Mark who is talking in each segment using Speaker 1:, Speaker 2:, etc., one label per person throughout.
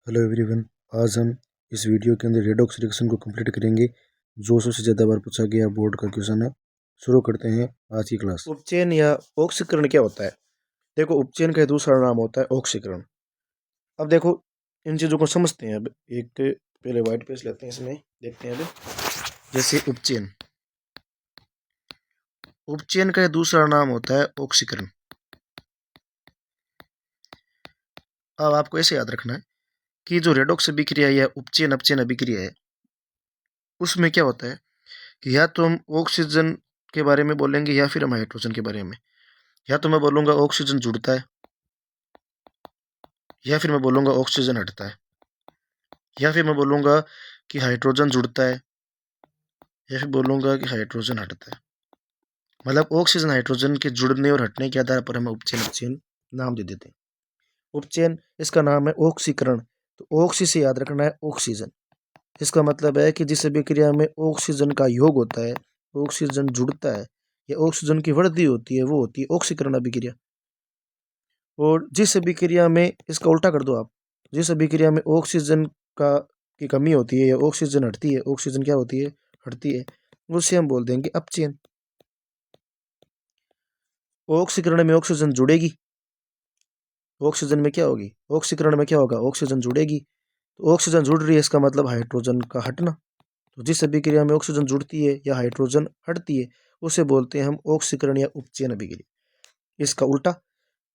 Speaker 1: Hello everyone. आज हम इस वीडियो के अंदर रेडॉक्स रिएक्शन को कंप्लीट करेंगे। 200 से ज़्यादा बार पूछा गया बोर्ड का क्वेश्चन है। शुरू करते हैं आज की क्लास।
Speaker 2: उपचयन या ऑक्सीकरण क्या होता है? देखो, उपचयन का दूसरा नाम होता है ऑक्सीकरण। अब देखो, इन चीज़ों को समझते हैं। अब एक पहले व्हाइट पेज लेते हैं, इसमें देखते हैं। अभी जैसे उपचयन, उपचयन का दूसरा नाम होता है ऑक्सीकरण। अब आपको ऐसे याद रखना है कि जो रेडॉक्स अभिक्रिया या उपचयन अपचयन अभिक्रिया है, उसमें क्या होता है कि या तो हम ऑक्सीजन के बारे में बोलेंगे या फिर हम हाइड्रोजन के बारे में। या तो मैं बोलूँगा ऑक्सीजन जुड़ता है, या फिर मैं बोलूँगा ऑक्सीजन हटता है, या फिर मैं बोलूँगा कि हाइड्रोजन जुड़ता है, या फिर बोलूँगा कि हाइड्रोजन हटता है। मतलब ऑक्सीजन हाइड्रोजन के जुड़ने और हटने के आधार पर हमें उपचयन अपचयन नाम दे देते हैं। उपचयन, इसका नाम है ऑक्सीकरण। तो ऑक्सी से याद रखना है ऑक्सीजन। इसका मतलब है कि जिस अभिक्रिया में ऑक्सीजन का योग होता है, ऑक्सीजन जुड़ता है या ऑक्सीजन की वृद्धि होती है, वो होती है ऑक्सीकरण अभिक्रिया। और जिस अभिक्रिया में, इसका उल्टा कर दो आप, जिस अभिक्रिया में ऑक्सीजन का की कमी होती है या ऑक्सीजन हटती है, ऑक्सीजन क्या होती है, हटती है, उसे हम बोल देंगे अपचयन। ऑक्सीकरण में ऑक्सीजन जुड़ेगी, ऑक्सीजन में क्या होगी, ऑक्सीकरण में क्या होगा, ऑक्सीजन जुड़ेगी। तो ऑक्सीजन जुड़ रही है, इसका मतलब हाइड्रोजन का हटना। तो जिस अभिक्रिया में ऑक्सीजन जुड़ती है या हाइड्रोजन हटती है, उसे बोलते हैं हम ऑक्सीकरण या उपचयन अभिक्रिया। इसका उल्टा,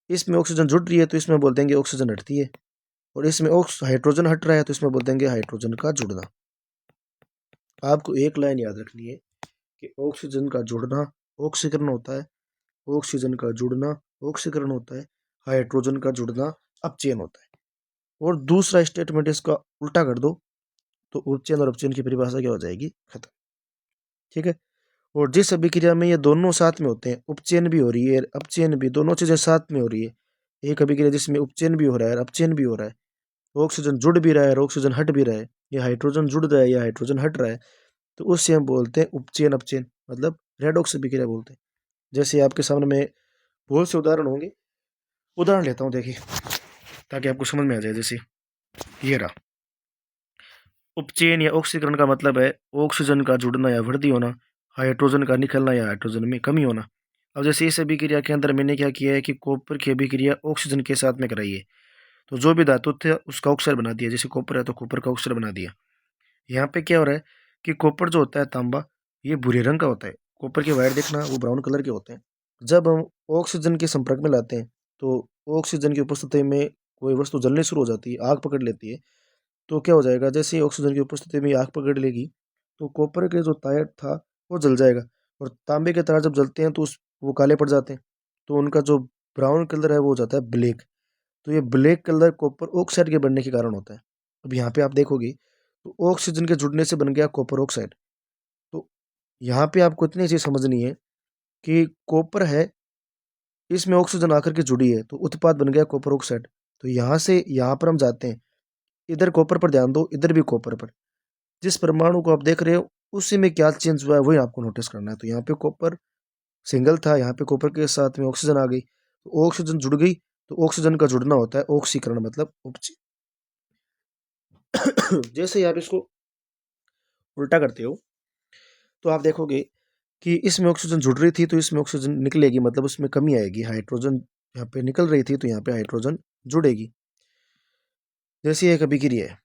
Speaker 2: इसमें ऑक्सीजन जुड़ रही है तो इसमें बोल देंगे ऑक्सीजन हटती है, और इसमें हाइड्रोजन हट रहा है तो इसमें बोल देंगे हाइड्रोजन का जुड़ना। आपको एक लाइन याद रखनी है कि ऑक्सीजन का जुड़ना ऑक्सीकरण होता है, ऑक्सीजन का जुड़ना ऑक्सीकरण होता है, हाइड्रोजन का जुड़ना अपचयन होता है। और दूसरा स्टेटमेंट इसका उल्टा कर दो तो उपचयन और अपचयन की परिभाषा क्या हो जाएगी, खत्म। ठीक है। और जिस अभिक्रिया में ये दोनों साथ में होते हैं, उपचयन भी हो रही है अपचयन भी, दोनों चीजें साथ में हो रही है, एक अभिक्रिया जिसमें उपचयन भी हो रहा है और अपचयन भी हो रहा है, ऑक्सीजन जुड़ भी रहा है और ऑक्सीजन हट भी रहा है, या हाइड्रोजन जुड़ रहा है या हाइड्रोजन हट रहा है, तो उससे हम बोलते हैं उपचयन अपचयन, मतलब रेडॉक्स अभिक्रिया बोलते हैं। जैसे आपके सामने में बहुत से उदाहरण होंगे, उदाहरण लेता हूँ, देखिए, ताकि आपको समझ में आ जाए। जैसे ये रहा, उपचयन या ऑक्सीकरण का मतलब है ऑक्सीजन का जुड़ना या वृद्धि होना, हाइड्रोजन का निकलना या हाइड्रोजन में कमी होना। अब जैसे इस अभिक्रिया के अंदर मैंने क्या किया है कि कॉपर की अभिक्रिया ऑक्सीजन के साथ में कराई है, तो जो भी धातु थे उसका ऑक्साइड बना दिया। जैसे कॉपर है तो कॉपर का ऑक्साइड बना दिया। यहाँ पे क्या हो रहा है कि कॉपर जो होता है, तांबा, ये भूरे रंग का होता है। कॉपर के वायर देखना, वो ब्राउन कलर के होते हैं। जब हम ऑक्सीजन के संपर्क में लाते हैं तो ऑक्सीजन की उपस्थिति में कोई वस्तु जलनी शुरू हो जाती है, आग पकड़ लेती है। तो क्या हो जाएगा, जैसे ही ऑक्सीजन की उपस्थिति में आग पकड़ लेगी तो कॉपर के जो तार था वो जल जाएगा, और तांबे के तार जब जलते हैं तो वो काले पड़ जाते हैं, तो उनका जो ब्राउन कलर है वो हो जाता है ब्लैक। तो ये ब्लैक कलर कॉपर ऑक्साइड के बनने के कारण होता है। अब यहाँ पे आप देखोगे तो ऑक्सीजन के जुड़ने से बन गया कॉपर ऑक्साइड। तो यहाँ पे आपको इतनी चीज समझनी है कि कॉपर है, इसमें ऑक्सीजन आकर के जुड़ी है तो उत्पाद बन गया कॉपर ऑक्साइड। तो यहाँ से यहाँ पर हम जाते हैं, इधर कॉपर पर ध्यान दो, इधर भी कॉपर पर। जिस परमाणु को आप देख रहे हो उसी में क्या चेंज हुआ है वही आपको नोटिस करना है। तो यहाँ पे कॉपर सिंगल था, यहाँ पे कॉपर के साथ में ऑक्सीजन आ गई, तो ऑक्सीजन जुड़ गई, तो ऑक्सीजन का जुड़ना होता है ऑक्सीकरण, मतलब उपचय। जैसे ही आप इसको उल्टा करते हो तो आप देखोगे कि इसमें ऑक्सीजन जुड़ रही थी तो इसमें ऑक्सीजन निकलेगी, मतलब उसमें कमी आएगी। हाइड्रोजन यहाँ पे निकल रही थी तो यहाँ पे हाइड्रोजन जुड़ेगी। जैसे एक अभिक्रिया है,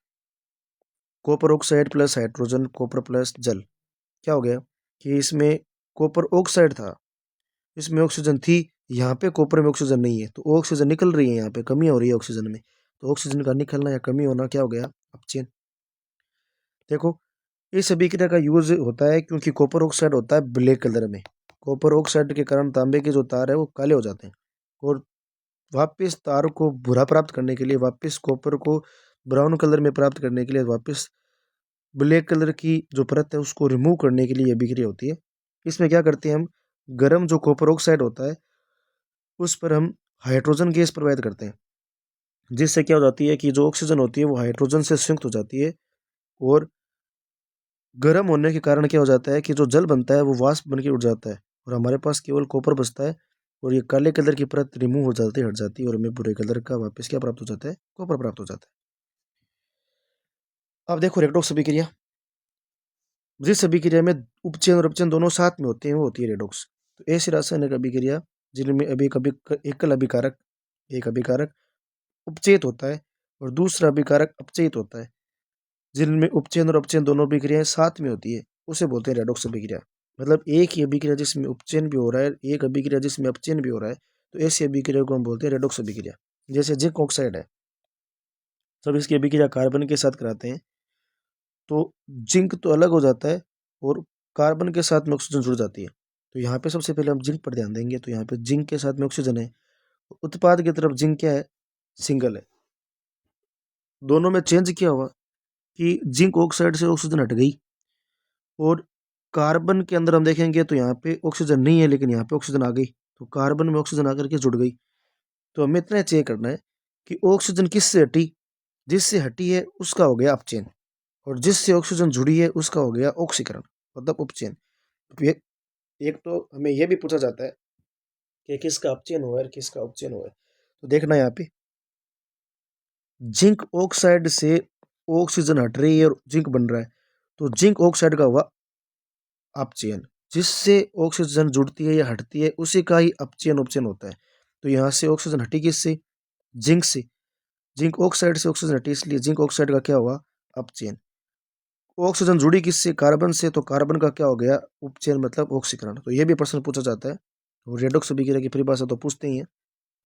Speaker 2: copper oxide plus hydrogen, copper plus जल। क्या हो गया कि इसमें कॉपर ऑक्साइड था, इसमें ऑक्सीजन थी, यहाँ पे कॉपर में ऑक्सीजन नहीं है, तो ऑक्सीजन निकल रही है, यहाँ पे कमी हो रही है ऑक्सीजन में। तो ऑक्सीजन का निकलना या कमी होना क्या हो गया, अपचयन। देखो, इस अभिक्रिया का यूज होता है क्योंकि कॉपर ऑक्साइड होता है ब्लैक कलर में। कॉपर ऑक्साइड के कारण तांबे के जो तार है वो काले हो जाते हैं, और वापस तार को भूरा प्राप्त करने के लिए, वापस कॉपर को ब्राउन कलर में प्राप्त करने के लिए, वापस ब्लैक कलर की जो परत है उसको रिमूव करने के लिए ये अभिक्रिया होती है। इसमें क्या करते हैं हम, गर्म जो कॉपर ऑक्साइड होता है उस पर हम हाइड्रोजन गैस प्रवाहित करते हैं, जिससे क्या हो जाती है कि जो ऑक्सीजन होती है वो हाइड्रोजन से संयुक्त हो जाती है, और गर्म होने के कारण क्या हो जाता है कि जो जल बनता है वो वाष्प बन के उड़ जाता है, और हमारे पास केवल कॉपर बचता है, और ये काले कलर की परत रिमूव हो जाती है, हट जाती है, और हमें भूरे कलर का वापस क्या प्राप्त हो जाता है, कॉपर प्राप्त हो जाता है। अब देखो रेडॉक्स अभिक्रिया, जिस अभिक्रिया में उपचयन और अपचयन दोनों साथ में होते हैं वो होती है रेडॉक्स। तो ऐसी रासायनिक अभिक्रिया जिनमें अभी कभी एक अभिकारक उपचयित होता है और दूसरा अभिकारक अपचयित होता है, जिनमें उपचयन और अपचयन दोनों अभिक्रियाएं साथ में होती है, उसे बोलते हैं रेडॉक्स अभिक्रिया। मतलब एक ही अभिक्रिया जिसमें उपचयन भी हो रहा है, एक अभिक्रिया जिसमें अपचयन भी हो रहा है, तो ऐसी अभिक्रिया को हम बोलते हैं रेडॉक्स अभिक्रिया। जैसे जिंक ऑक्साइड है, जब इसकी अभिक्रिया कार्बन के साथ कराते हैं तो जिंक तो अलग हो जाता है और कार्बन के साथ में ऑक्सीजन जुड़ जाती है। तो यहाँ पे सबसे पहले हम जिंक पर ध्यान देंगे। तो यहाँ पे जिंक के साथ में ऑक्सीजन है, उत्पाद की तरफ जिंक क्या है, सिंगल है। दोनों में चेंज क्या हुआ कि जिंक ऑक्साइड से ऑक्सीजन हट गई और कार्बन के अंदर हम देखेंगे तो यहाँ पे ऑक्सीजन नहीं है, लेकिन यहाँ पे ऑक्सीजन आ गई, तो कार्बन में ऑक्सीजन आकर के जुड़ गई। तो हमें इतना चेक करना है कि ऑक्सीजन किससे हटी, जिससे हटी है उसका हो गया अपचयन और जिससे ऑक्सीजन जुड़ी है उसका हो गया ऑक्सीकरण, मतलब उपचयन। तो एक तो हमें यह भी पूछा जाता है कि किसका अपचयन हुआ है और किसका उपचयन हुआ है। तो देखना यहाँ पे जिंक ऑक्साइड से ऑक्सीजन हट रही है और जिंक बन रहा है, तो जिंक ऑक्साइड का हुआ अपचयन, जिससे ऑक्सीजन जुड़ती है या हटती है उसी का ही अपचयन उपचयन होता है। तो यहाँ से ऑक्सीजन हटी किससे, जिंक से, जिंक ऑक्साइड से ऑक्सीजन हटी, इसलिए जिंक ऑक्साइड का क्या हुआ, अपचयन। ऑक्सीजन जुड़ी किससे, कार्बन से, तो कार्बन का क्या हो गया, उपचयन मतलब ऑक्सीकरण। तो ये भी प्रश्न पूछा जाता है। और रेडॉक्स अभिक्रिया की परिभाषा तो पूछते ही है।